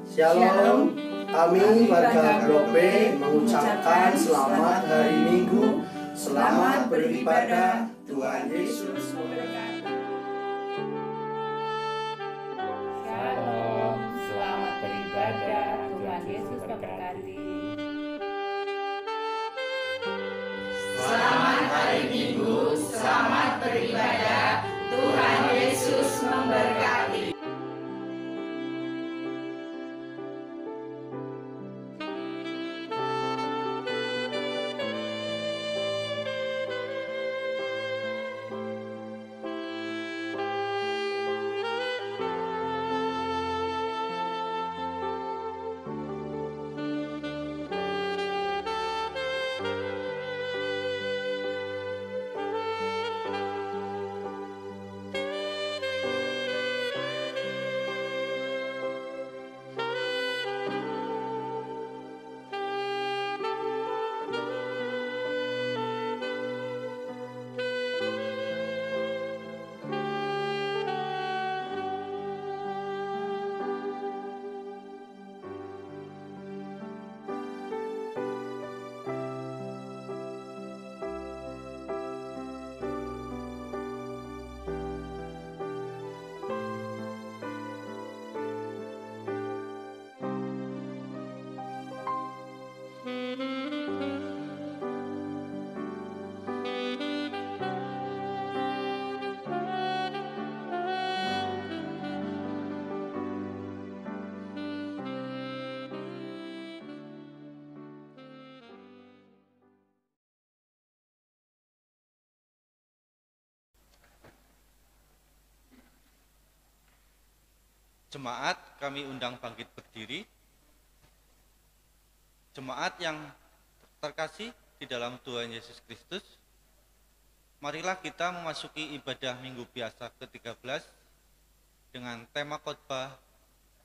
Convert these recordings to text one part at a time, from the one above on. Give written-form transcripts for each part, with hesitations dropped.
Shalom, kami warga Grope mengucapkan selamat hari Minggu, selamat beribadah, Tuhan Yesus memberkati. Shalom, selamat beribadah, Tuhan Yesus memberkati. Selamat hari Minggu, selamat beribadah, Tuhan Yesus memberkati. Jemaat kami undang bangkit berdiri. Jemaat yang terkasih di dalam Tuhan Yesus Kristus, marilah kita memasuki ibadah Minggu Biasa ke-13 dengan tema khotbah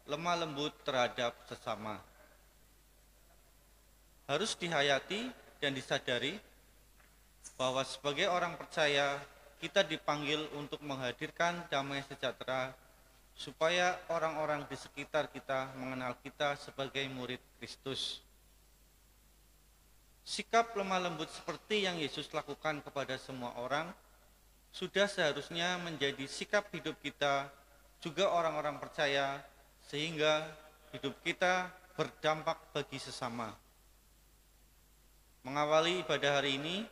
lemah lembut terhadap sesama. Harus dihayati dan disadari bahwa sebagai orang percaya kita dipanggil untuk menghadirkan damai sejahtera supaya orang-orang di sekitar kita mengenal kita sebagai murid Kristus. Sikap lemah lembut seperti yang Yesus lakukan kepada semua orang sudah seharusnya menjadi sikap hidup kita juga orang-orang percaya, sehingga hidup kita berdampak bagi sesama. Mengawali ibadah hari ini,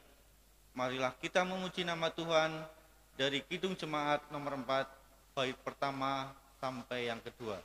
marilah kita memuji nama Tuhan dari Kidung Jemaat nomor 4, bait pertama sampai yang kedua.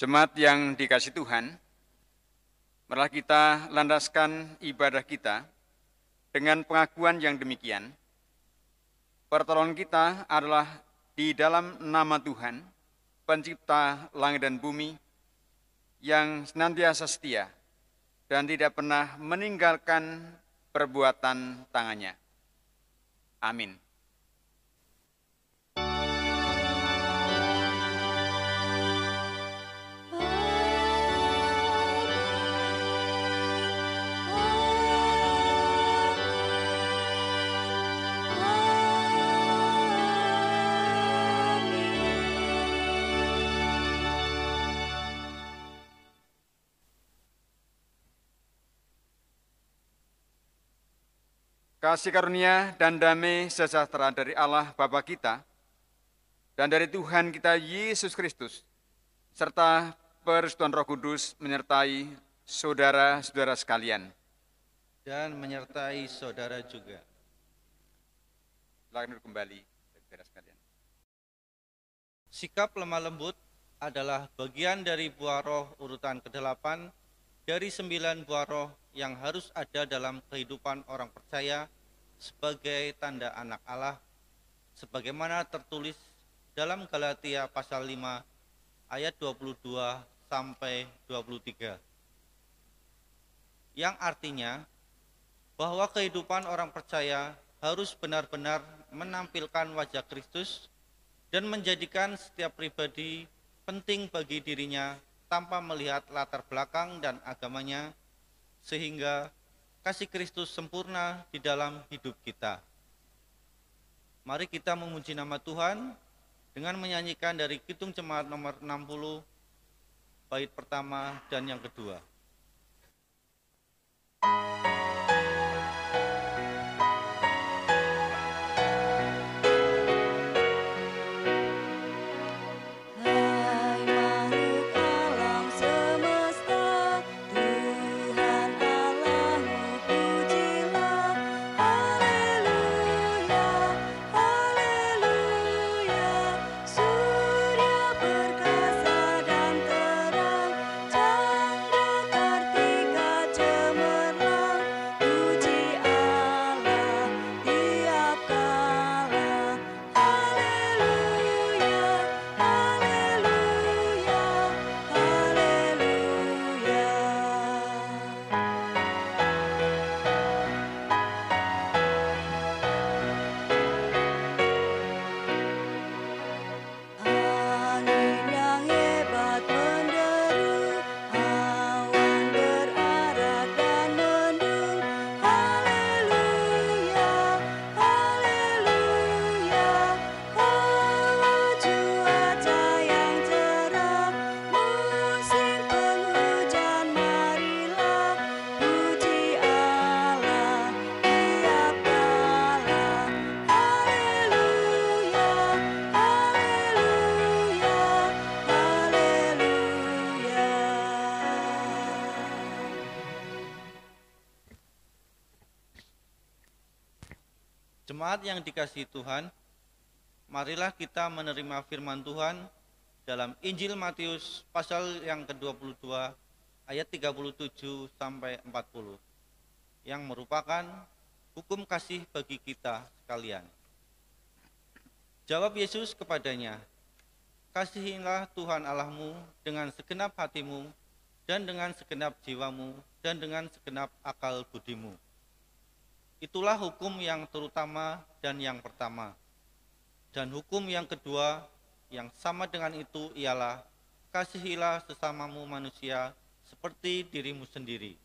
Jemaat yang dikasihi Tuhan, marilah kita landaskan ibadah kita dengan pengakuan yang demikian. Pertolongan kita adalah di dalam nama Tuhan, pencipta langit dan bumi, yang senantiasa setia dan tidak pernah meninggalkan perbuatan tangannya. Amin. kasih karunia dan damai sejahtera dari Allah Bapa kita dan dari Tuhan kita Yesus Kristus, serta perestuan Roh Kudus menyertai saudara-saudara sekalian. Dan menyertai saudara juga. Silakan duduk kembali, saudara sekalian. Sikap lemah lembut adalah bagian dari buah roh urutan ke-8 dari 9 buah roh yang harus ada dalam kehidupan orang percaya sebagai tanda anak Allah, sebagaimana tertulis dalam Galatia pasal 5 ayat 22 sampai 23. Yang artinya bahwa kehidupan orang percaya harus benar-benar menampilkan wajah Kristus dan menjadikan setiap pribadi penting bagi dirinya tanpa melihat latar belakang dan agamanya, sehingga kasih Kristus sempurna di dalam hidup kita. Mari kita memuji nama Tuhan dengan menyanyikan dari Kidung Jemaat nomor 60, bait pertama dan yang kedua. Jemaat yang dikasihi Tuhan, marilah kita menerima firman Tuhan dalam Injil Matius pasal yang ke-22 ayat 37 sampai 40 yang merupakan hukum kasih bagi kita sekalian. Jawab Yesus kepadanya, "Kasihilah Tuhan Allahmu dengan segenap hatimu dan dengan segenap jiwamu dan dengan segenap akal budimu. Itulah hukum yang terutama dan yang pertama. Dan hukum yang kedua yang sama dengan itu ialah, kasihilah sesamamu manusia seperti dirimu sendiri.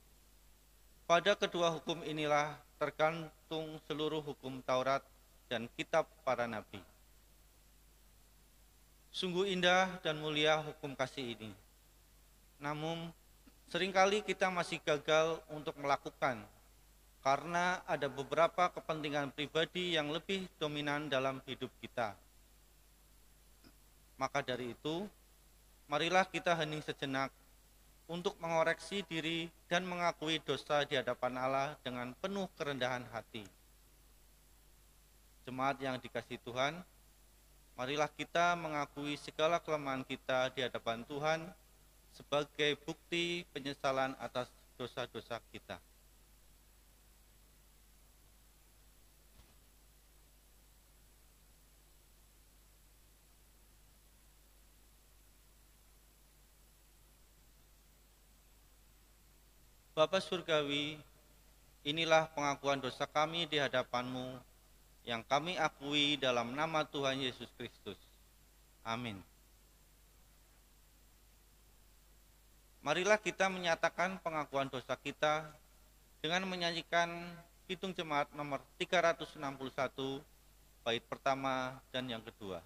Pada kedua hukum inilah tergantung seluruh hukum Taurat dan kitab para nabi." Sungguh indah dan mulia hukum kasih ini. Namun, seringkali kita masih gagal untuk melakukan karena ada beberapa kepentingan pribadi yang lebih dominan dalam hidup kita. Maka dari itu, marilah kita hening sejenak untuk mengoreksi diri dan mengakui dosa di hadapan Allah dengan penuh kerendahan hati. Jemaat yang dikasihi Tuhan, marilah kita mengakui segala kelemahan kita di hadapan Tuhan sebagai bukti penyesalan atas dosa-dosa kita. Bapa Surgawi, inilah pengakuan dosa kami di hadapan-Mu yang kami akui dalam nama Tuhan Yesus Kristus. Amin. Marilah kita menyatakan pengakuan dosa kita dengan menyanyikan Kidung Jemaat nomor 361, bait pertama dan yang kedua.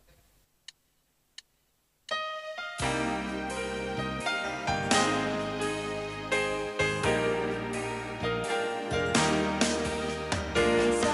Bisa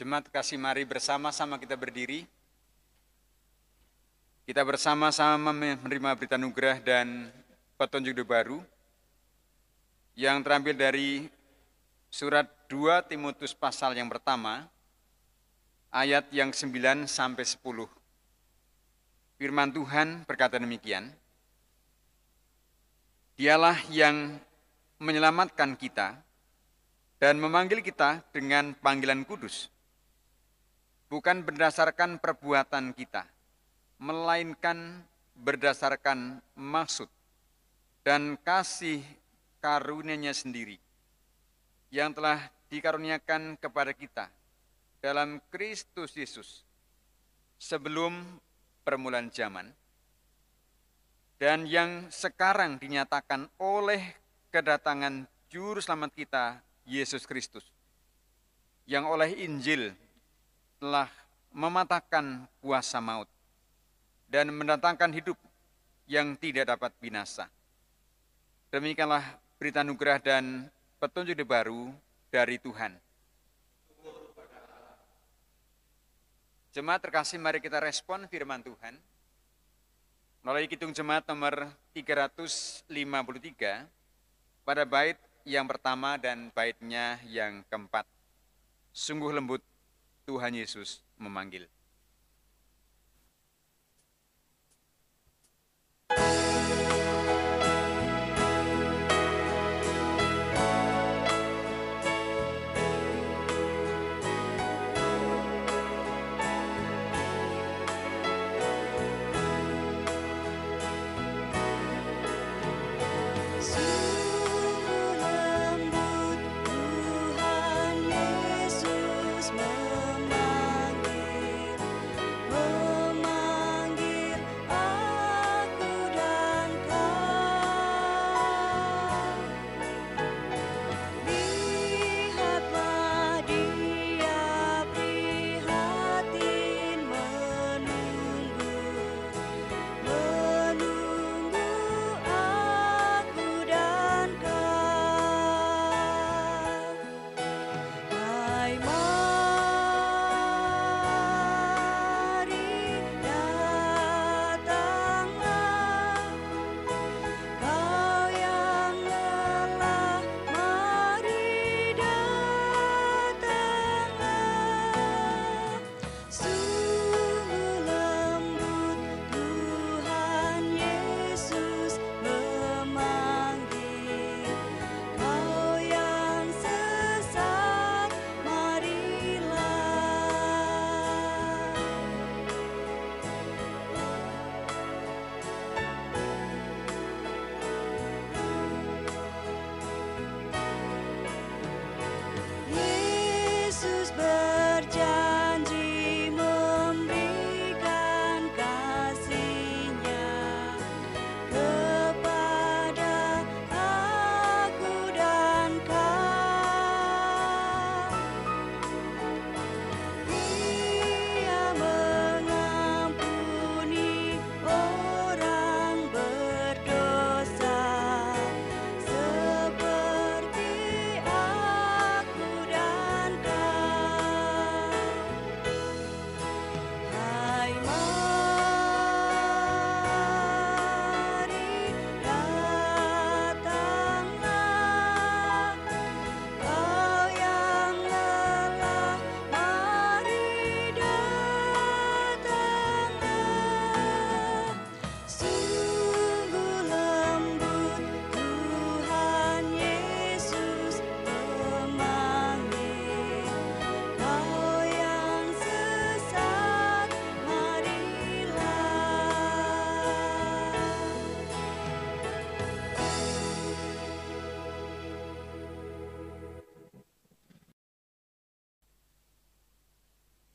Jemaat kasih, mari bersama-sama kita berdiri. Kita bersama-sama menerima berita anugerah dan petunjuk hidup baru yang terambil dari surat 2 Timotius pasal yang pertama, ayat yang 9 sampai 10. Firman Tuhan berkata demikian, Dialah yang menyelamatkan kita dan memanggil kita dengan panggilan kudus, bukan berdasarkan perbuatan kita, melainkan berdasarkan maksud dan kasih karunia-Nya sendiri yang telah dikaruniakan kepada kita dalam Kristus Yesus sebelum permulaan zaman, dan yang sekarang dinyatakan oleh kedatangan Juru Selamat kita, Yesus Kristus, yang oleh Injil telah mematahkan kuasa maut dan mendatangkan hidup yang tidak dapat binasa. Demikianlah berita anugerah dan petunjuk hidup baru dari Tuhan. Jemaat terkasih, mari kita respon firman Tuhan melalui Kidung Jemaat nomor 353 pada bait yang pertama dan baitnya yang keempat. Sungguh lembut Tuhan Yesus memanggil.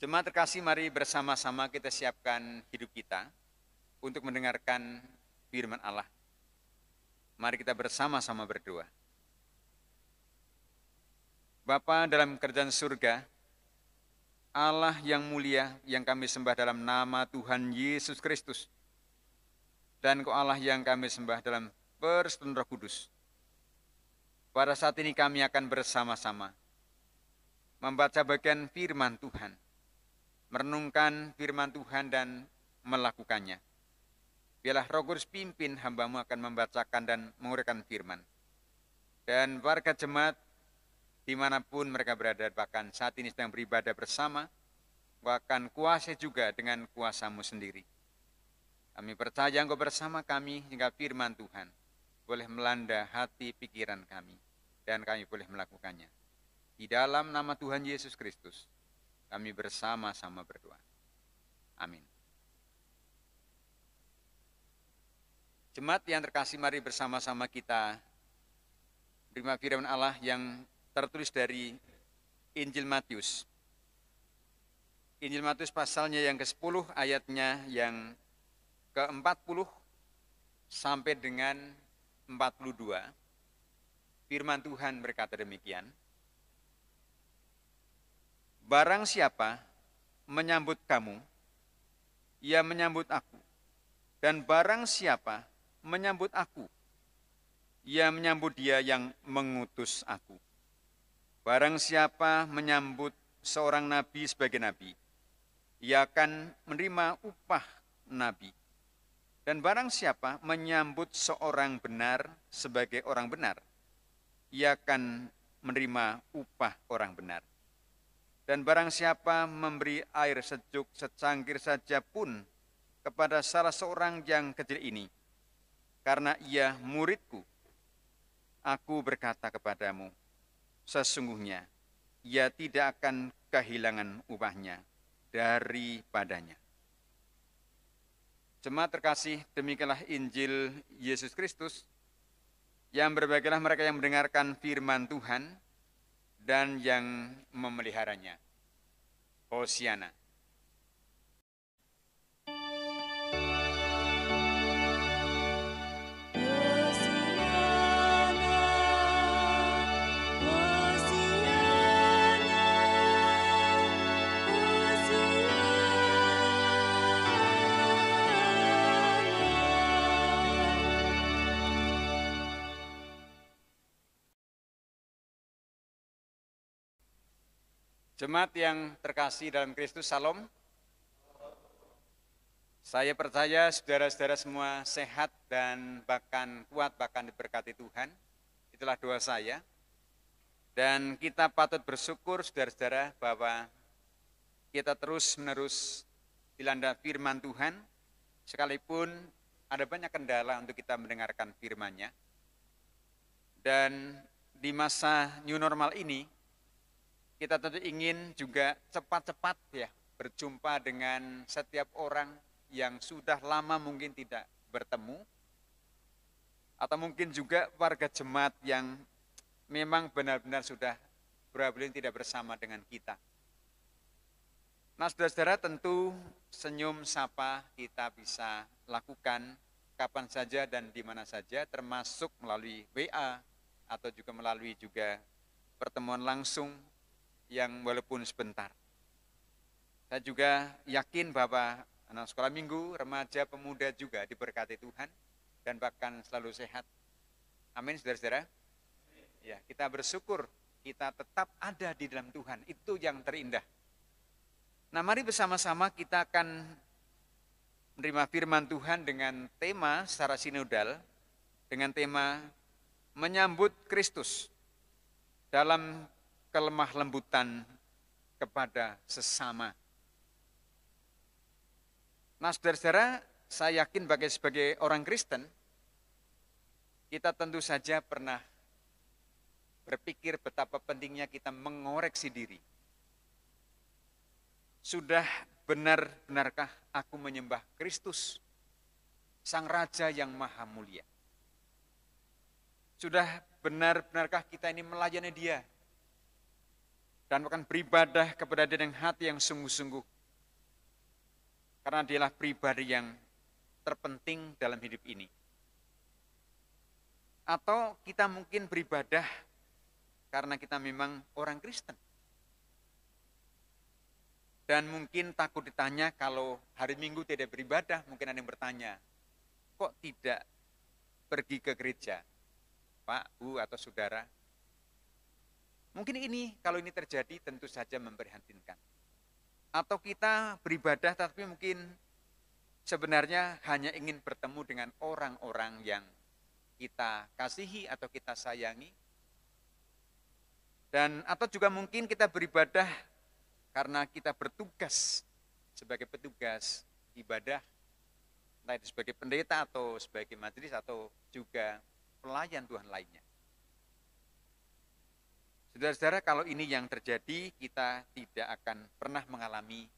Jemaat terkasih, mari bersama-sama kita siapkan hidup kita untuk mendengarkan firman Allah. Mari kita bersama-sama berdoa. Bapa dalam kerajaan surga, Allah yang mulia yang kami sembah dalam nama Tuhan Yesus Kristus, dan Engkau Allah yang kami sembah dalam persekutuan Roh Kudus. Pada saat ini kami akan bersama-sama membaca bagian firman Tuhan, merenungkan firman Tuhan dan melakukannya. Biarlah Roh Kudus pimpin hamba-Mu akan membacakan dan menguraikan firman. Dan warga jemaat dimanapun mereka berada, bahkan saat ini sedang beribadah bersama, Engkau akan kuasai juga dengan kuasa-Mu sendiri. Kami percaya Engkau bersama kami hingga firman Tuhan boleh melanda hati pikiran kami, dan kami boleh melakukannya. Di dalam nama Tuhan Yesus Kristus, kami bersama-sama berdoa. Amin. Jemaat yang terkasih, mari bersama-sama kita terima firman Allah yang tertulis dari Injil Matius. Injil Matius pasalnya yang ke-10, ayatnya yang ke-40 sampai dengan 42. Firman Tuhan berkata demikian. Barang siapa menyambut kamu, ia menyambut aku. Dan barang siapa menyambut aku, ia menyambut dia yang mengutus aku. Barang siapa menyambut seorang nabi sebagai nabi, ia akan menerima upah nabi. Dan barang siapa menyambut seorang benar sebagai orang benar, ia akan menerima upah orang benar. Dan barang siapa memberi air sejuk secangkir saja pun kepada salah seorang yang kecil ini, karena ia muridku, aku berkata kepadamu, sesungguhnya ia tidak akan kehilangan upahnya daripadanya. Jemaat terkasih, demikianlah Injil Yesus Kristus. Yang berbahagialah mereka yang mendengarkan firman Tuhan dan yang memeliharanya. Hosiana. Jemaat yang terkasih dalam Kristus, Salam. Saya percaya saudara-saudara semua sehat dan bahkan kuat, bahkan diberkati Tuhan. Itulah doa saya. Dan kita patut bersyukur saudara-saudara bahwa kita terus-menerus dilanda firman Tuhan, sekalipun ada banyak kendala untuk kita mendengarkan firman-Nya. Dan di masa new normal ini, kita tentu ingin juga cepat-cepat ya berjumpa dengan setiap orang yang sudah lama mungkin tidak bertemu, atau mungkin juga warga jemaat yang memang benar-benar sudah beberapa bulan tidak bersama dengan kita. Nah, saudara-saudara, tentu senyum sapa kita bisa lakukan kapan saja dan di mana saja, termasuk melalui WA atau juga melalui juga pertemuan langsung yang walaupun sebentar. Saya juga yakin bahwa anak sekolah minggu, remaja, pemuda juga diberkati Tuhan dan bahkan selalu sehat. Amin, saudara-saudara. Ya, kita bersyukur kita tetap ada di dalam Tuhan. Itu yang terindah. Nah, mari bersama-sama kita akan menerima firman Tuhan dengan tema secara sinodal, dengan tema menyambut Kristus dalam kelemah lembutan kepada sesama. Nah, saudara-saudara, saya yakin sebagai orang Kristen, kita tentu saja pernah berpikir betapa pentingnya kita mengoreksi diri. Sudah benar-benarkah aku menyembah Kristus, Sang Raja yang Maha Mulia? Sudah benar-benarkah kita ini melayani Dia dan akan beribadah kepada Dia dengan hati yang sungguh-sungguh? Karena Dialah pribadi yang terpenting dalam hidup ini. Atau kita mungkin beribadah karena kita memang orang Kristen. Dan mungkin takut ditanya kalau hari Minggu tidak beribadah, mungkin ada yang bertanya, kok tidak pergi ke gereja, Pak, Bu, atau saudara? Mungkin ini, kalau ini terjadi tentu saja memprihatinkan. Atau kita beribadah tapi mungkin sebenarnya hanya ingin bertemu dengan orang-orang yang kita kasihi atau kita sayangi. Dan atau juga mungkin kita beribadah karena kita bertugas sebagai petugas ibadah, entah itu sebagai pendeta atau sebagai majelis atau juga pelayan Tuhan lainnya. Saudara-saudara, kalau ini yang terjadi, kita tidak akan pernah mengalami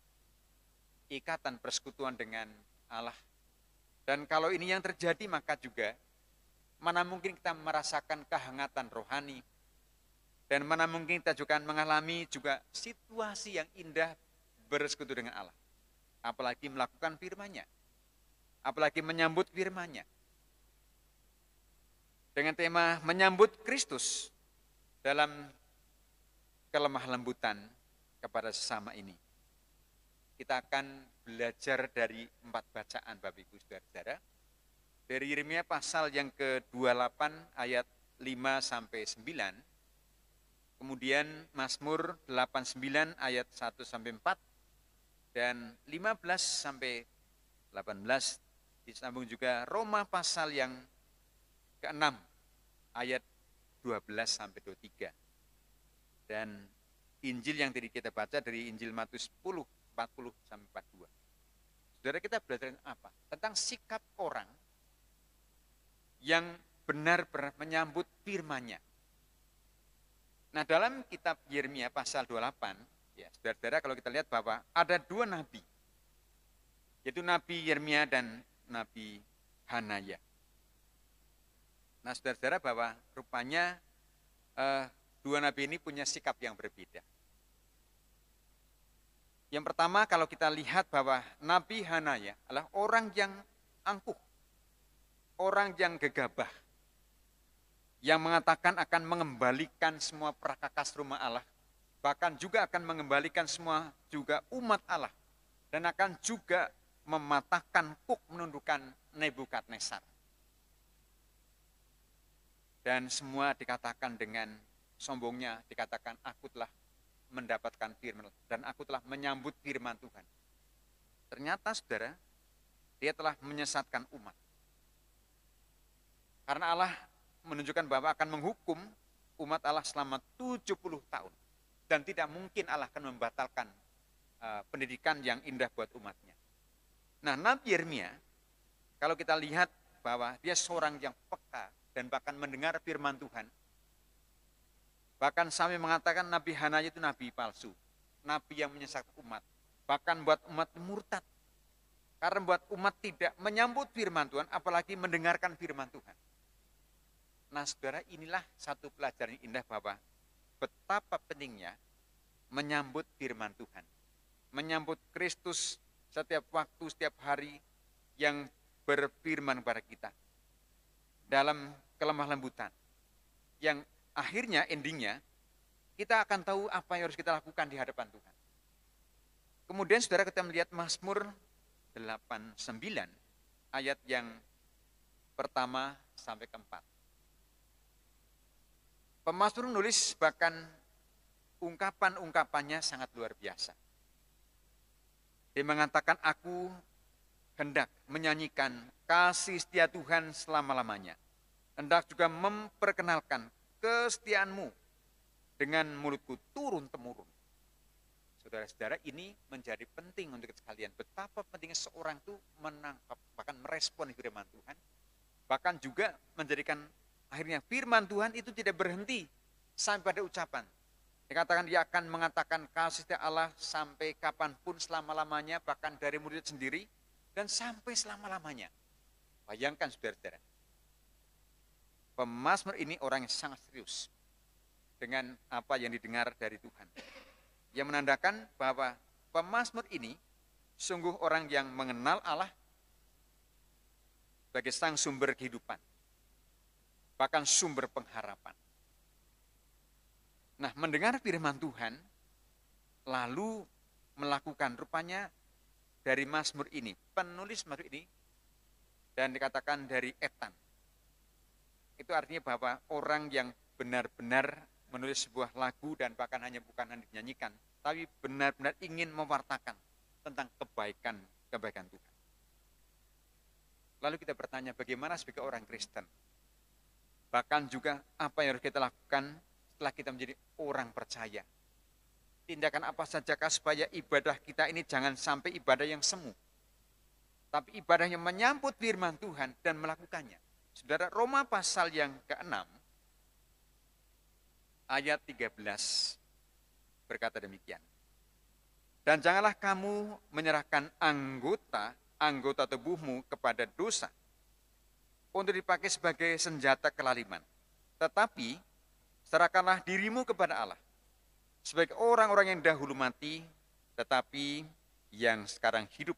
ikatan persekutuan dengan Allah. Dan kalau ini yang terjadi, maka juga mana mungkin kita merasakan kehangatan rohani, dan mana mungkin kita juga mengalami juga situasi yang indah bersekutu dengan Allah. Apalagi melakukan firman-Nya, apalagi menyambut firman-Nya. Dengan tema menyambut Kristus dalam kelemah lembutan kepada sesama ini. Kita akan belajar dari 4 bacaan Bapak Ibu Saudara-saudara. Dari Yeremia pasal yang ke-28 ayat 5 sampai 9. Kemudian Mazmur 89 ayat 1 sampai 4 dan 15 sampai 18. Disambung juga Roma pasal yang ke-6 ayat 12 sampai 23. Dan Injil yang tadi kita baca dari Injil Matius 10, 40 sampai 42. Saudara, kita belajar apa? Tentang sikap orang yang benar-benar menyambut firman-Nya. Nah, dalam kitab Yeremia pasal 28, ya, saudara-saudara, kalau kita lihat bahwa ada 2 nabi, yaitu Nabi Yeremia dan Nabi Hanaya. Nah, saudara-saudara, bahwa rupanya 2 nabi ini punya sikap yang berbeda. Yang pertama, kalau kita lihat bahwa Nabi Hanaya adalah orang yang angkuh, orang yang gegabah, yang mengatakan akan mengembalikan semua perkakas rumah Allah, bahkan juga akan mengembalikan semua juga umat Allah, dan akan juga mematahkan kuk, menundukkan Nebukadnezar. Dan semua dikatakan dengan sombongnya, dikatakan aku telah mendapatkan firman dan aku telah menyambut firman Tuhan. Ternyata saudara, dia telah menyesatkan umat. Karena Allah menunjukkan bahwa akan menghukum umat Allah selama 70 tahun. Dan tidak mungkin Allah akan membatalkan pendidikan yang indah buat umatnya. Nah, Nabi Yeremia, kalau kita lihat bahwa dia seorang yang peka dan bahkan mendengar firman Tuhan. Bahkan sampai mengatakan Nabi Hanaya itu nabi palsu, nabi yang menyesatkan umat. Bahkan buat umat murtad. Karena buat umat tidak menyambut firman Tuhan, apalagi mendengarkan firman Tuhan. Nah, saudara, inilah satu pelajaran yang indah bahwa betapa pentingnya menyambut firman Tuhan. Menyambut Kristus setiap waktu, setiap hari yang berfirman kepada kita. Dalam kelemah lembutan. Yang akhirnya, endingnya, kita akan tahu apa yang harus kita lakukan di hadapan Tuhan. Kemudian saudara, kita melihat Mazmur 89 ayat yang pertama sampai keempat. Pemazmur menulis bahkan ungkapan-ungkapannya sangat luar biasa. Dia mengatakan, aku hendak menyanyikan kasih setia Tuhan selama-lamanya. Hendak juga memperkenalkan kesetiaanmu dengan mulutku turun-temurun. Saudara-saudara, ini menjadi penting untuk kita sekalian. Betapa pentingnya seorang itu menangkap, bahkan merespon firman Tuhan. Bahkan juga menjadikan akhirnya firman Tuhan itu tidak berhenti sampai pada ucapan. Dikatakan dia akan mengatakan kasih setia Allah sampai kapanpun selama-lamanya, bahkan dari murid sendiri, dan sampai selama-lamanya. Bayangkan saudara-saudara. Pemazmur ini orang yang sangat serius dengan apa yang didengar dari Tuhan. Yang menandakan bahwa pemazmur ini sungguh orang yang mengenal Allah sebagai sang sumber kehidupan, bahkan sumber pengharapan. Nah, mendengar firman Tuhan, lalu melakukan, rupanya dari mazmur ini, penulis mazmur ini, dan dikatakan dari Etan. Itu artinya bahwa orang yang benar-benar menulis sebuah lagu dan bahkan bukan hanya dinyanyikan, tapi benar-benar ingin mewartakan tentang kebaikan Tuhan. Lalu kita bertanya, bagaimana sebagai orang Kristen? Bahkan juga apa yang harus kita lakukan setelah kita menjadi orang percaya. Tindakan apa sajakah supaya ibadah kita ini jangan sampai ibadah yang semu, tapi ibadah yang menyambut firman Tuhan dan melakukannya. Saudara, Roma pasal yang ke-6 ayat 13 berkata demikian. Dan janganlah kamu menyerahkan anggota tubuhmu kepada dosa untuk dipakai sebagai senjata kelaliman. Tetapi serahkanlah dirimu kepada Allah sebagai orang-orang yang dahulu mati, tetapi yang sekarang hidup.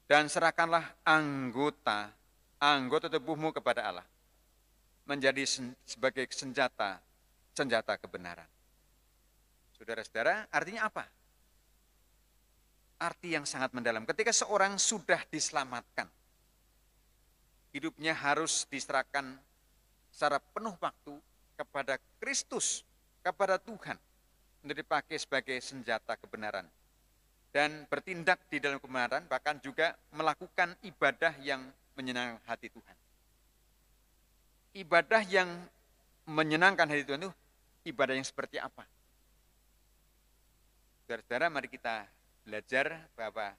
Dan serahkanlah anggota tubuhmu kepada Allah menjadi sebagai senjata kebenaran. Saudara-saudara, artinya apa? Arti yang sangat mendalam. Ketika seorang sudah diselamatkan, hidupnya harus diserahkan secara penuh waktu kepada Kristus, kepada Tuhan, untuk dipakai sebagai senjata kebenaran. Dan bertindak di dalam kebenaran, bahkan juga melakukan ibadah yang menyenangkan hati Tuhan. Ibadah yang menyenangkan hati Tuhan itu ibadah yang seperti apa? Saudara-saudara, mari kita belajar bahwa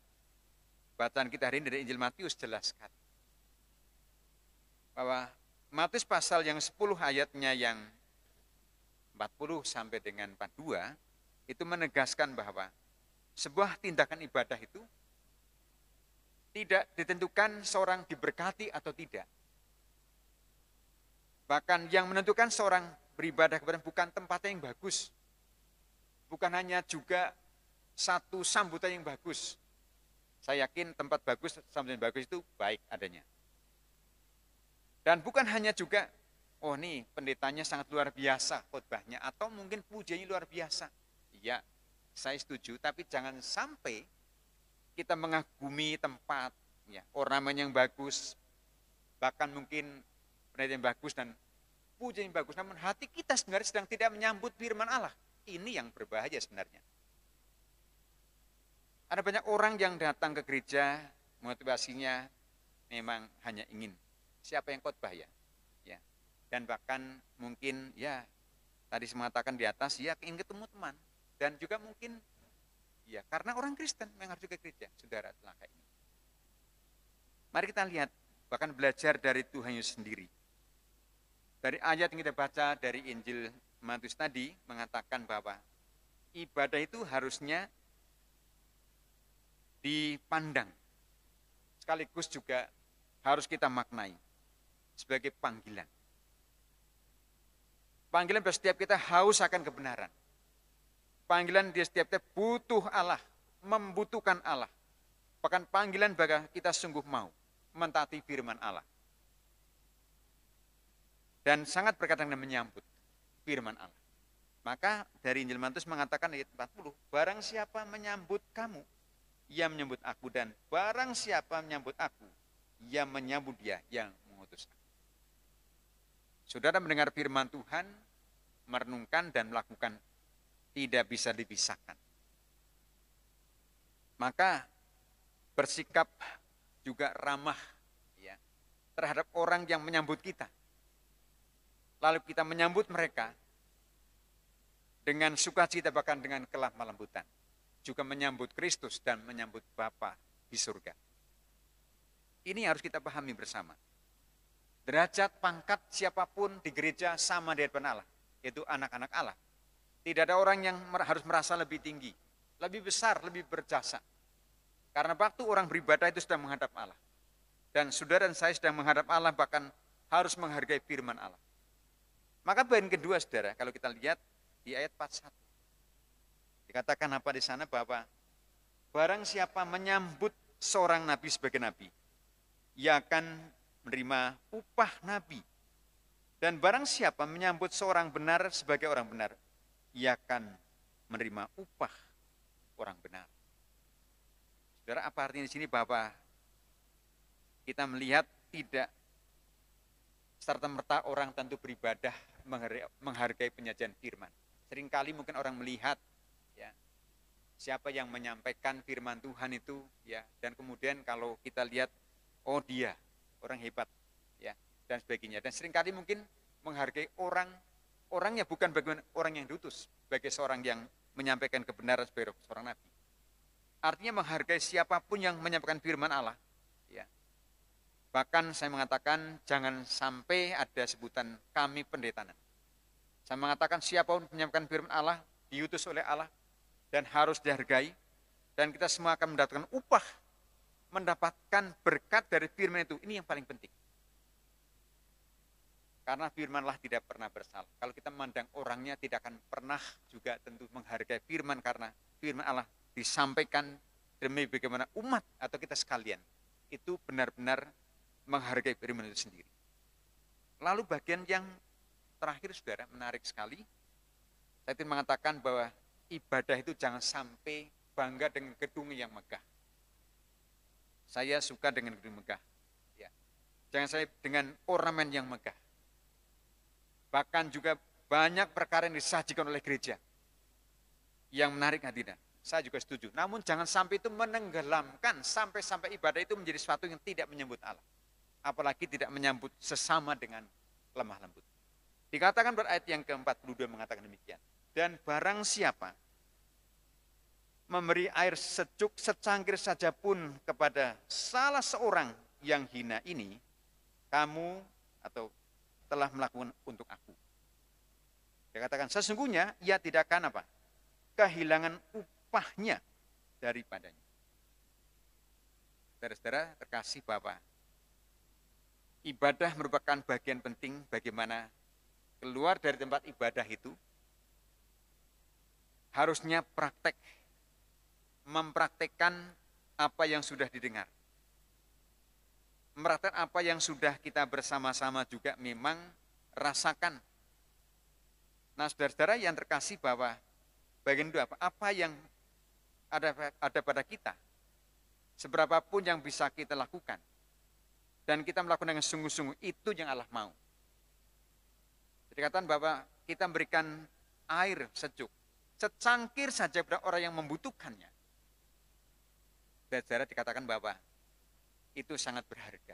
bacaan kita hari ini dari Injil Matius jelaskan bahwa Matius pasal yang 10 ayatnya yang 40 sampai dengan 42 itu menegaskan bahwa sebuah tindakan ibadah itu tidak ditentukan seorang diberkati atau tidak. Bahkan yang menentukan seorang beribadah kepada bukan tempatnya yang bagus. Bukan hanya juga satu sambutan yang bagus. Saya yakin tempat bagus, sambutan yang bagus itu baik adanya. Dan bukan hanya juga, oh nih pendetanya sangat luar biasa khotbahnya, atau mungkin pujiannya luar biasa. Iya, saya setuju, tapi jangan sampai kita mengagumi tempat, ya, ornamen yang bagus, bahkan mungkin pendeta yang bagus dan pujian yang bagus, namun hati kita sebenarnya sedang tidak menyambut firman Allah. Ini yang berbahaya sebenarnya. Ada banyak orang yang datang ke gereja, motivasinya memang hanya ingin siapa yang khotbah ya. Dan bahkan mungkin ya tadi saya mengatakan di atas ya ingin ketemu teman, dan juga mungkin ya karena orang Kristen memang harus ke gereja, saudara, celaka ini. Mari kita lihat, bahkan belajar dari Tuhan Yesus sendiri. Dari ayat yang kita baca dari Injil Matius tadi mengatakan bahwa ibadah itu harusnya dipandang, sekaligus juga harus kita maknai sebagai panggilan. Panggilan pada setiap kita haus akan kebenaran. Panggilan di setiap kita butuh Allah, membutuhkan Allah. Bahkan panggilan bagi kita sungguh mau mentaati firman Allah. Dan sangat berkaitan dengan menyambut firman Allah. Maka dari Injil Matius mengatakan ayat 40, barang siapa menyambut kamu, ia menyambut aku, dan barang siapa menyambut aku, ia menyambut dia yang mengutus aku. Saudara mendengar firman Tuhan, merenungkan dan melakukan, tidak bisa dipisahkan. Maka bersikap juga ramah ya, terhadap orang yang menyambut kita. Lalu kita menyambut mereka dengan sukacita, bahkan dengan kelemah lembutan. Juga menyambut Kristus dan menyambut Bapa di surga. Ini harus kita pahami bersama. Derajat pangkat siapapun di gereja sama di hadapan Allah, yaitu anak-anak Allah. Tidak ada orang yang harus merasa lebih tinggi, lebih besar, lebih berjasa. Karena waktu orang beribadah itu sedang menghadap Allah. Dan saudara dan saya sedang menghadap Allah, bahkan harus menghargai firman Allah. Maka bagian kedua, saudara, kalau kita lihat di ayat 41. Dikatakan apa di sana, bahwa barang siapa menyambut seorang nabi sebagai nabi, ia akan menerima upah nabi. Dan barang siapa menyambut seorang benar sebagai orang benar, ia akan menerima upah orang benar. Saudara, apa artinya di sini? Bahwa kita melihat tidak serta-merta orang tentu beribadah menghargai penyajian firman. Seringkali mungkin orang melihat ya, siapa yang menyampaikan firman Tuhan itu ya, dan kemudian kalau kita lihat, oh dia orang hebat ya, dan sebagainya. Dan seringkali mungkin menghargai orangnya bukan bagaimana orang yang diutus, sebagai seorang yang menyampaikan kebenaran sebagai seorang nabi. Artinya menghargai siapapun yang menyampaikan firman Allah ya. Bahkan saya mengatakan jangan sampai ada sebutan kami pendetanan. Saya mengatakan siapapun menyampaikan firman Allah diutus oleh Allah dan harus dihargai, dan kita semua akan mendapatkan upah, mendapatkan berkat dari firman itu. Ini yang paling penting. Karena firmanlah tidak pernah bersalah. Kalau kita memandang orangnya, tidak akan pernah juga tentu menghargai firman, karena firman Allah disampaikan demi bagaimana umat atau kita sekalian itu benar-benar menghargai firman itu sendiri. Lalu bagian yang terakhir, saudara, menarik sekali. Saya ingin mengatakan bahwa ibadah itu jangan sampai bangga dengan gedung yang megah. Saya suka dengan gedung megah. Ya. Jangan saya dengan ornamen yang megah. Bahkan juga banyak perkara yang disajikan oleh gereja yang menarik hadirin. Saya juga setuju. Namun jangan sampai itu menenggelamkan sampai ibadah itu menjadi sesuatu yang tidak menyambut Allah. Apalagi tidak menyambut sesama dengan lemah lembut. Dikatakan pada ayat yang ke-42 mengatakan demikian. Dan barang siapa memberi air sejuk secangkir saja pun kepada salah seorang yang hina ini, kamu atau telah melakukan untuk aku. Dikatakan sesungguhnya ia tidak akan apa? Kehilangan upahnya daripadanya. Saudara-saudara terkasih Bapak, ibadah merupakan bagian penting bagaimana keluar dari tempat ibadah itu harusnya mempraktekkan apa yang sudah didengar. Mempraktekkan apa yang sudah kita bersama-sama juga memang rasakan. Nah, saudara-saudara yang terkasih bahwa bagian itu apa? Apa yang ada pada kita, seberapapun yang bisa kita lakukan, dan kita melakukan dengan sungguh-sungguh, itu yang Allah mau. Jadi katakan bahwa kita memberikan air sejuk, secangkir saja kepada orang yang membutuhkannya. Dan saudara dikatakan bahwa itu sangat berharga.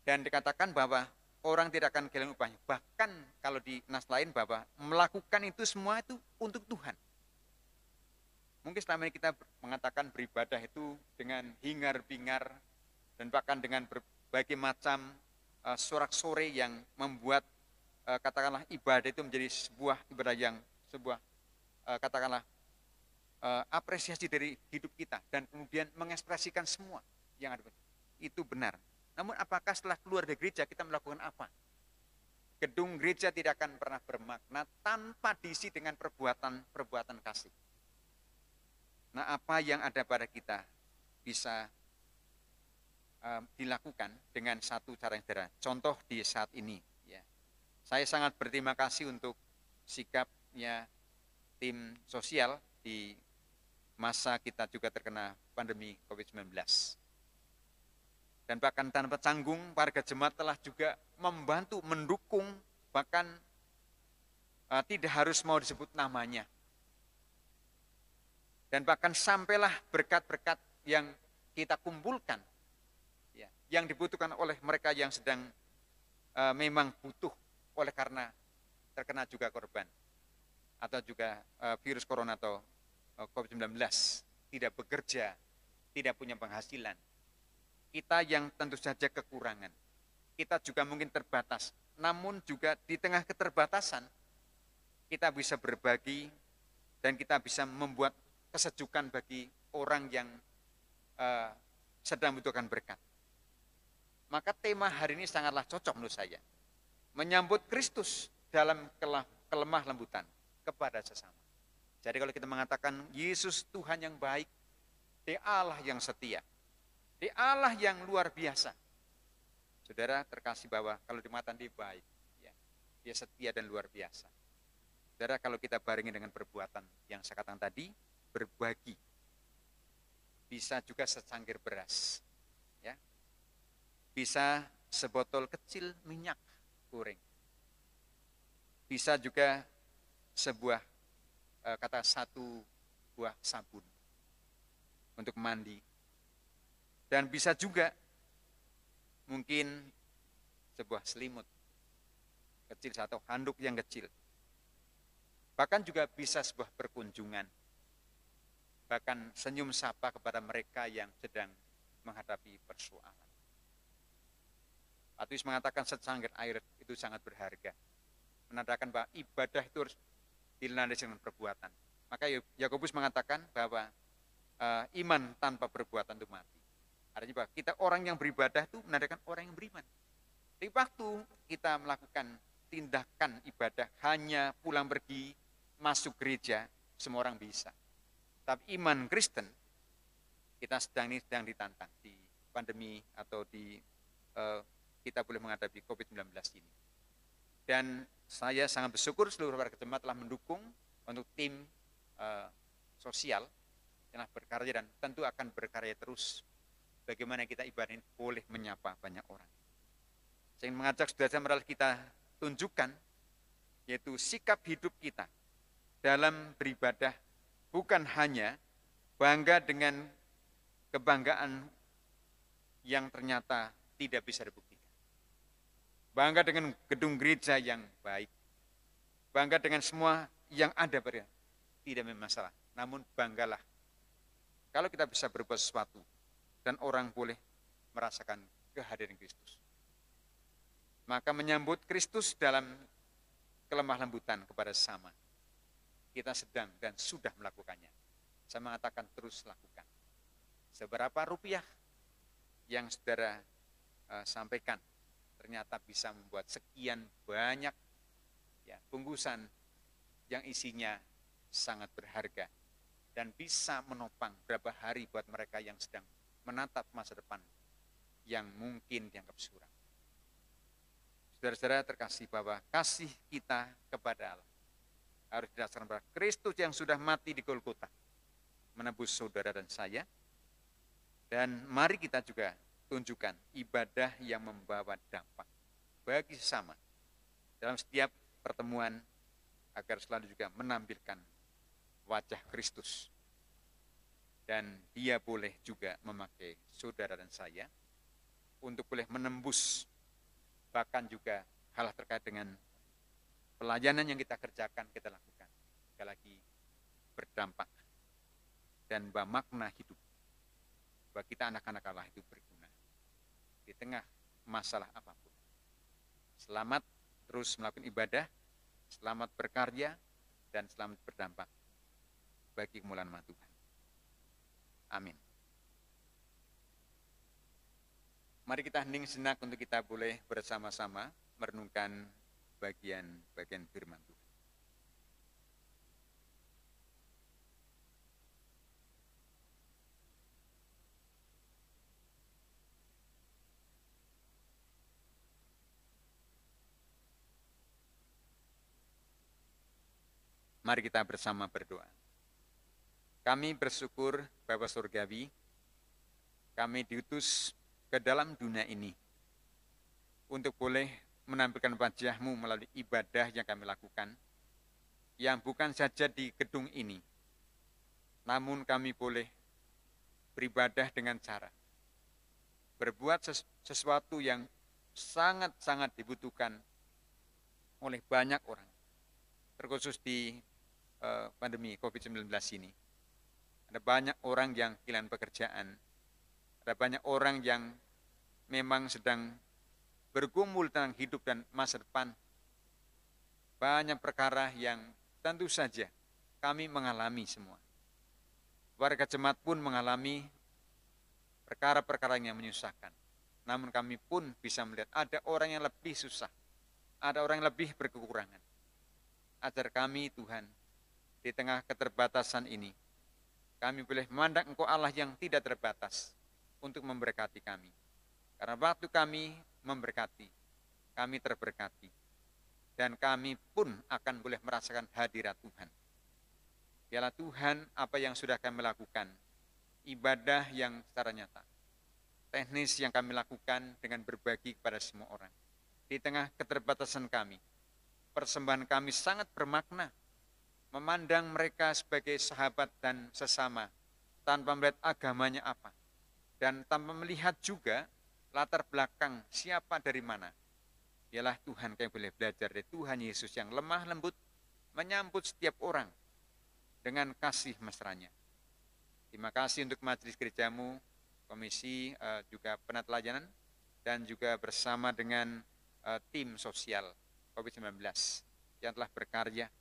Dan dikatakan bahwa orang tidak akan kehilangan upahnya. Bahkan kalau di nas lain bahwa melakukan itu semua itu untuk Tuhan. Mungkin selama ini kita mengatakan beribadah itu dengan hingar-bingar dan bahkan dengan berbagai macam sorak-sore yang membuat katakanlah ibadah itu menjadi sebuah ibadah yang katakanlah apresiasi dari hidup kita, dan kemudian mengekspresikan semua yang ada. Itu benar. Namun apakah setelah keluar dari gereja kita melakukan apa? Gedung gereja tidak akan pernah bermakna tanpa diisi dengan perbuatan kasih. Nah, apa yang ada pada kita bisa dilakukan dengan satu cara yang sederhana. Contoh di saat ini, ya. Saya sangat berterima kasih untuk sikapnya tim sosial di masa kita juga terkena pandemi COVID-19. Dan bahkan tanpa canggung, warga jemaat telah juga membantu, mendukung, bahkan tidak harus mau disebut namanya. Dan bahkan sampailah berkat-berkat yang kita kumpulkan, ya, yang dibutuhkan oleh mereka yang sedang memang butuh oleh karena terkena juga korban atau juga virus corona atau COVID-19, tidak bekerja, tidak punya penghasilan. Kita yang tentu saja kekurangan, kita juga mungkin terbatas, namun juga di tengah keterbatasan, kita bisa berbagi dan kita bisa membuat kesejukan bagi orang yang sedang membutuhkan berkat. Maka tema hari ini sangatlah cocok menurut saya, menyambut Kristus dalam kelemah lembutan kepada sesama. Jadi kalau kita mengatakan Yesus Tuhan yang baik, Dia Allah yang setia, Dia Allah yang luar biasa. Saudara terkasih bahwa kalau dimatakan Dia baik, ya, Dia setia dan luar biasa. Saudara, kalau kita barengi dengan perbuatan yang saya katakan tadi, berbagi, bisa juga secangkir beras, ya, bisa sebotol kecil minyak goreng. Bisa juga sebuah satu buah sabun untuk mandi. Dan bisa juga mungkin sebuah selimut kecil atau handuk yang kecil. Bahkan juga bisa sebuah perkunjungan. Bahkan senyum sapa kepada mereka yang sedang menghadapi persoalan. Paulus mengatakan secangkir air itu sangat berharga. Menandakan bahwa ibadah itu harus dilandasi dengan perbuatan. Maka Yakobus mengatakan bahwa iman tanpa perbuatan itu mati. Artinya bahwa kita orang yang beribadah itu menandakan orang yang beriman. Di waktu kita melakukan tindakan ibadah hanya pulang pergi, masuk gereja, semua orang bisa. Tapi iman Kristen, kita sedang ditantang di pandemi atau kita boleh menghadapi COVID-19 ini. Dan saya sangat bersyukur seluruh warga jemaat telah mendukung untuk tim sosial yang berkarya dan tentu akan berkarya terus. Bagaimana kita ibadah ini boleh menyapa banyak orang. Saya ingin mengajak saudara-saudara kita tunjukkan, yaitu sikap hidup kita dalam beribadah bukan hanya bangga dengan kebanggaan yang ternyata tidak bisa dibuktikan. Bangga dengan gedung gereja yang baik. Bangga dengan semua yang ada pada tidak masalah. Namun banggalah kalau kita bisa berbuat sesuatu dan orang boleh merasakan kehadiran Kristus. Maka menyambut Kristus dalam kelemah lembutan kepada sesama. Kita sedang dan sudah melakukannya. Saya mengatakan terus lakukan. Seberapa rupiah yang saudara sampaikan ternyata bisa membuat sekian banyak bungkusan yang isinya sangat berharga dan bisa menopang berapa hari buat mereka yang sedang menatap masa depan yang mungkin dianggap suram. Saudara-saudara terkasih, bahwa kasih kita kepada Allah harus didasarkan pada Kristus yang sudah mati di Golgota menebus saudara dan saya. Dan mari kita juga tunjukkan ibadah yang membawa dampak bagi sesama dalam setiap pertemuan agar selalu juga menampilkan wajah Kristus. Dan dia boleh juga memakai saudara dan saya untuk boleh menembus bahkan juga hal terkait dengan pelayanan yang kita kerjakan, kita lakukan. Sekali lagi berdampak dan makna hidup bahwa kita anak-anak Allah itu berguna di tengah masalah apapun. Selamat terus melakukan ibadah, selamat berkarya, dan selamat berdampak bagi kemuliaan nama Tuhan. Amin. Mari kita hening sejenak untuk kita boleh bersama-sama merenungkan bagian-bagian firman Tuhan. Mari kita bersama berdoa. Kami bersyukur Bapa Surgawi, kami diutus ke dalam dunia ini untuk boleh menampilkan wajah-Mu melalui ibadah yang kami lakukan, yang bukan saja di gedung ini, namun kami boleh beribadah dengan cara berbuat sesuatu yang sangat-sangat dibutuhkan oleh banyak orang, terkhusus di pandemi COVID-19 ini. Ada banyak orang yang kehilangan pekerjaan, ada banyak orang yang memang sedang bergumul tentang hidup dan masa depan. Banyak perkara yang tentu saja kami mengalami semua. Warga jemaat pun mengalami perkara-perkara yang menyusahkan. Namun kami pun bisa melihat ada orang yang lebih susah, ada orang yang lebih berkekurangan. Ajar kami Tuhan, di tengah keterbatasan ini, kami boleh memandang Engkau Allah yang tidak terbatas untuk memberkati kami. Karena waktu kami memberkati, kami terberkati. Dan kami pun akan boleh merasakan hadirat Tuhan. Biarlah Tuhan apa yang sudah kami lakukan, ibadah yang secara nyata, teknis yang kami lakukan dengan berbagi kepada semua orang. Di tengah keterbatasan kami, persembahan kami sangat bermakna, memandang mereka sebagai sahabat dan sesama, tanpa melihat agamanya apa, dan tanpa melihat juga latar belakang siapa dari mana. Ialah Tuhan kami boleh belajar dari Tuhan Yesus yang lemah lembut, menyambut setiap orang dengan kasih mesranya. Terima kasih untuk majelis gerejamu, komisi juga penata layanan, dan juga bersama dengan tim sosial COVID-19 yang telah berkarya.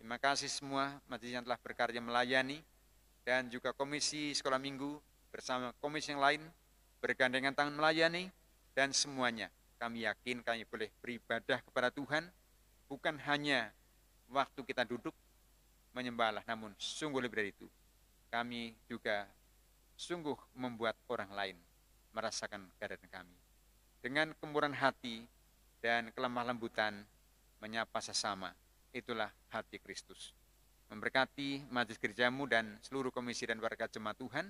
Terima kasih semua majelis yang telah berkarya melayani, dan juga komisi sekolah minggu bersama komisi yang lain bergandengan tangan melayani, dan semuanya kami yakin kami boleh beribadah kepada Tuhan, bukan hanya waktu kita duduk menyembah Allah, namun sungguh lebih dari itu, kami juga sungguh membuat orang lain merasakan keadaan kami. Dengan kemurahan hati dan kelemah lembutan menyapa sesama, itulah hati Kristus. Memberkati majelis gerejamu dan seluruh komisi dan warga jemaat Tuhan,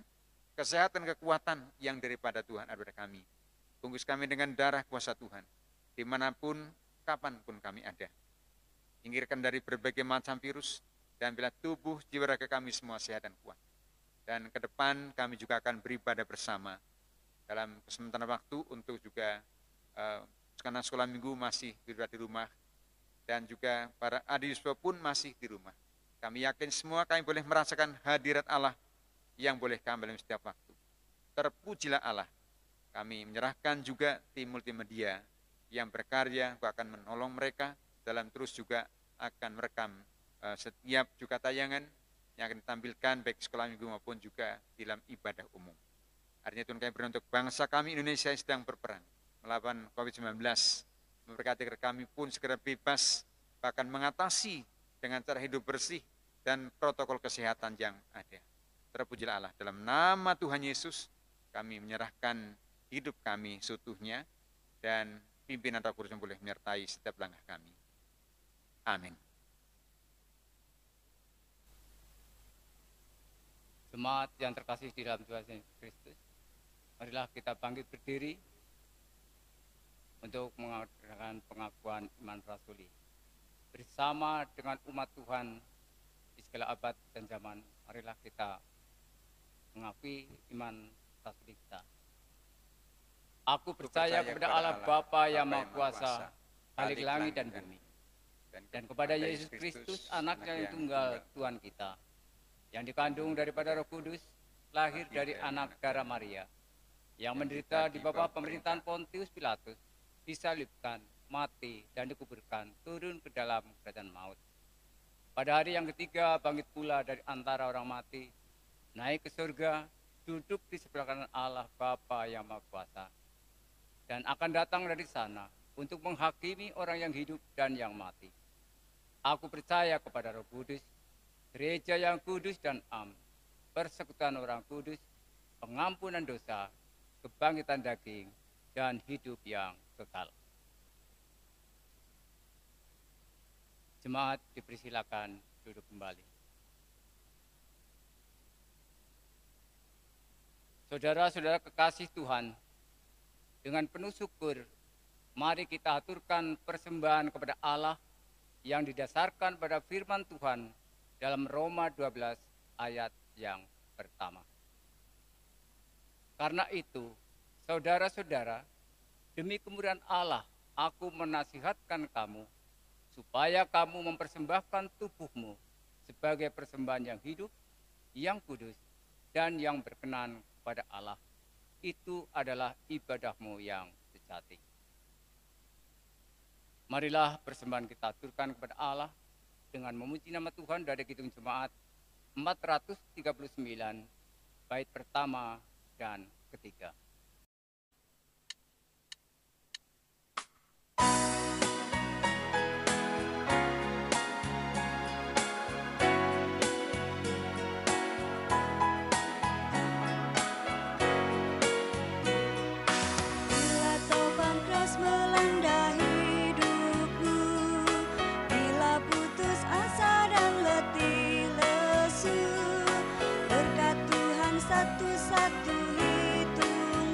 kesehatan kekuatan yang daripada Tuhan ada pada kami. Bungkus kami dengan darah kuasa Tuhan, dimanapun, kapanpun kami ada. Singkirkan dari berbagai macam virus, dan bila tubuh jiwa raga kami semua sehat dan kuat. Dan ke depan kami juga akan beribadah bersama dalam sementara waktu untuk juga karena sekolah minggu masih beribadah di rumah, dan juga para adik yuswa pun masih di rumah. Kami yakin semua kami boleh merasakan hadirat Allah yang boleh kami dalam setiap waktu. Terpujilah Allah. Kami menyerahkan juga tim multimedia yang berkarya, akan menolong mereka dalam terus juga akan merekam setiap juga tayangan yang akan ditampilkan baik sekolah minggu maupun juga dalam ibadah umum. Artinya Tuhan kami berdoa untuk bangsa kami Indonesia yang sedang berperang melawan COVID-19. Memberkati kami pun segera bebas, bahkan mengatasi dengan cara hidup bersih dan protokol kesehatan yang ada. Terpujilah Allah. Dalam nama Tuhan Yesus, kami menyerahkan hidup kami seutuhnya, dan pimpinan Roh Kudus yang boleh menyertai setiap langkah kami. Amin. Jemaat yang terkasih di dalam Tuhan Yesus Kristus, marilah kita bangkit berdiri untuk mengadakan pengakuan iman rasuli. Bersama dengan umat Tuhan di segala abad dan zaman, marilah kita mengakui iman rasuli kita. Aku percaya kepada Allah Bapa yang Maha Kuasa, Khalik langit dan bumi, dan kepada Yesus Kristus, Anaknya yang tunggal Tuhan kita, yang dikandung daripada Roh Kudus, lahir dari anak darah Maria, yang menderita di bawah pemerintahan Pontius Pilatus, disalibkan, mati, dan dikuburkan, turun ke dalam kerajaan maut. Pada hari yang ketiga bangkit pula dari antara orang mati, naik ke surga, duduk di sebelah kanan Allah Bapa yang Maha Kuasa, dan akan datang dari sana untuk menghakimi orang yang hidup dan yang mati. Aku percaya kepada Roh Kudus, gereja yang kudus dan am, persekutuan orang kudus, pengampunan dosa, kebangkitan daging, dan hidup yang kekal. Jemaat dipersilakan duduk kembali. Saudara-saudara kekasih Tuhan, dengan penuh syukur, mari kita aturkan persembahan kepada Allah yang didasarkan pada firman Tuhan dalam Roma 12 ayat yang pertama. Karena itu, saudara-saudara, demi kemurahan Allah, aku menasihatkan kamu, supaya kamu mempersembahkan tubuhmu sebagai persembahan yang hidup, yang kudus, dan yang berkenan kepada Allah. Itu adalah ibadahmu yang sejati. Marilah persembahan kita aturkan kepada Allah dengan memuji nama Tuhan dari Kidung Jemaat 439, bait pertama dan ketiga. Satu-satu hitung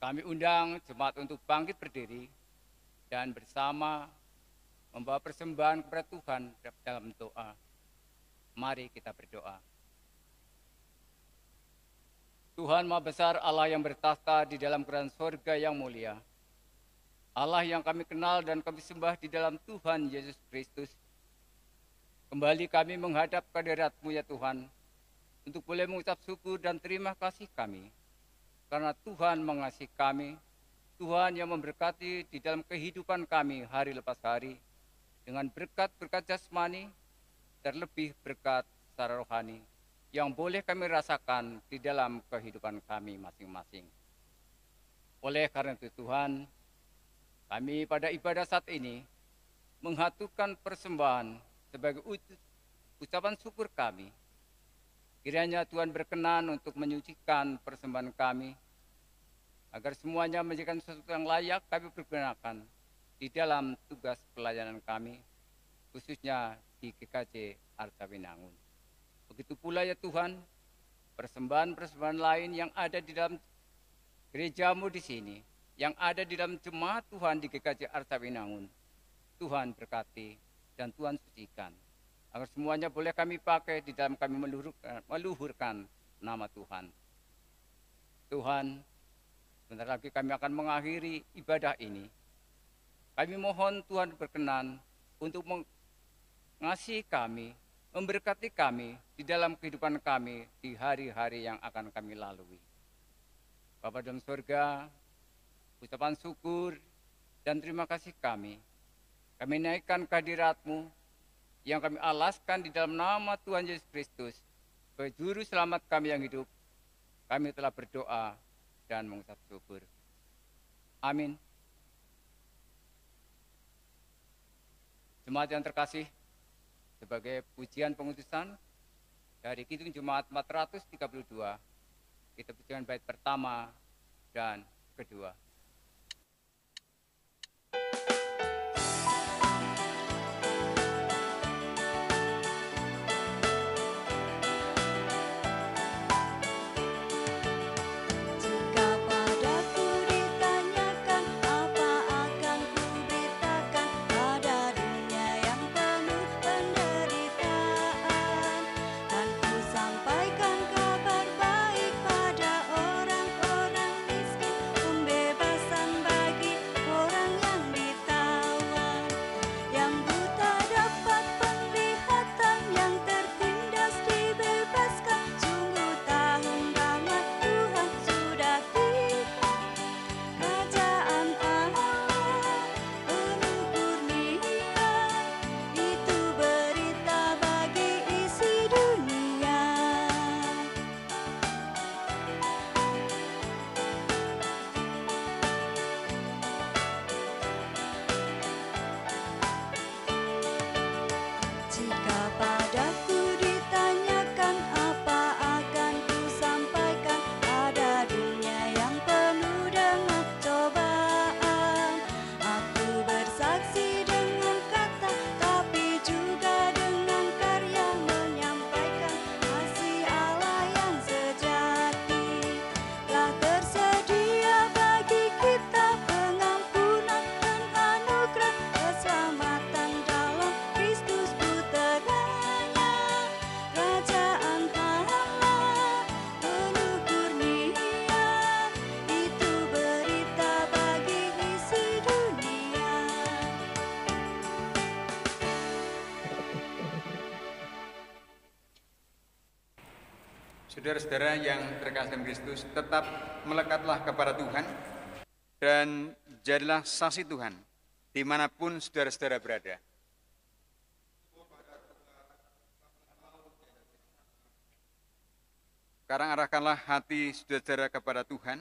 Kami undang jemaat untuk bangkit berdiri dan bersama membawa persembahan kepada Tuhan dalam doa. Mari kita berdoa. Tuhan Maha Besar, Allah yang bertahta di dalam kerajaan sorga yang mulia, Allah yang kami kenal dan kami sembah di dalam Tuhan Yesus Kristus, kembali kami menghadap kehadirat-Mu ya Tuhan, untuk boleh mengucap syukur dan terima kasih kami, karena Tuhan mengasihi kami, Tuhan yang memberkati di dalam kehidupan kami hari lepas hari, dengan berkat-berkat jasmani, terlebih berkat secara rohani, yang boleh kami rasakan di dalam kehidupan kami masing-masing. Oleh karena itu Tuhan, kami pada ibadah saat ini menghaturkan persembahan sebagai ucapan syukur kami. Kiranya Tuhan berkenan untuk menyucikan persembahan kami, agar semuanya menjadikan sesuatu yang layak kami pergunakan di dalam tugas pelayanan kami, khususnya di GKJ Artawinangun. Begitu pula ya Tuhan, persembahan-persembahan lain yang ada di dalam gereja-Mu di sini, yang ada di dalam jemaat Tuhan di GKJ Artawinangun, Tuhan berkati dan Tuhan sucikan, agar semuanya boleh kami pakai di dalam kami meluhurkan nama Tuhan. Tuhan, sebentar lagi kami akan mengakhiri ibadah ini. Kami mohon Tuhan berkenan untuk mengasihi kami, memberkati kami di dalam kehidupan kami di hari-hari yang akan kami lalui. Bapa dalam surga, ucapan syukur dan terima kasih kami naikkan kehadirat-Mu yang kami alaskan di dalam nama Tuhan Yesus Kristus, sebagai juru selamat kami yang hidup. Kami telah berdoa dan mengucap syukur. Amin. Jemaat yang terkasih, sebagai pujian pengutusan dari Kidung Jemaat 432, kita pujian bait pertama dan kedua. Saudara-saudara yang terkasih dalam Kristus, tetap melekatlah kepada Tuhan dan jadilah saksi Tuhan dimanapun saudara-saudara berada. Sekarang arahkanlah hati saudara-saudara kepada Tuhan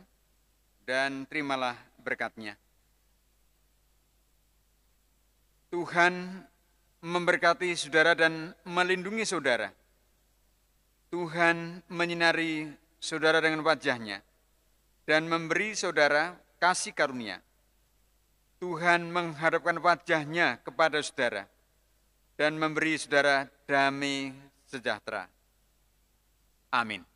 dan terimalah berkat-Nya. Tuhan memberkati saudara dan melindungi saudara. Tuhan menyinari saudara dengan wajah-Nya dan memberi saudara kasih karunia. Tuhan menghadapkan wajah-Nya kepada saudara dan memberi saudara damai sejahtera. Amin.